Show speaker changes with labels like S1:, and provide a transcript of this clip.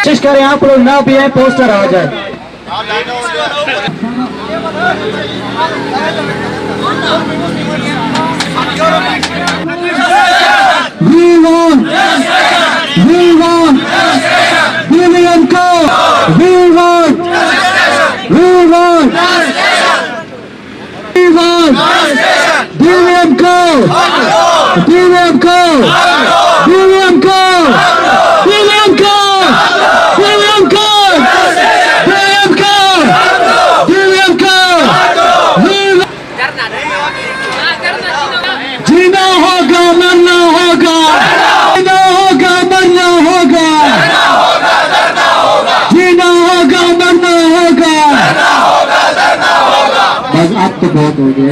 S1: कोशिश करें आप लोग ना भी है, पोस्टर आ जाए। We want William Cole. We want William Cole. William Cole. William Cole. William Cole. William Cole. William Cole. William Cole. जीना होगा मरना होगा, जीना होगा मरना होगा, जीना होगा मरना होगा। बस अब तो बहुत हो गया।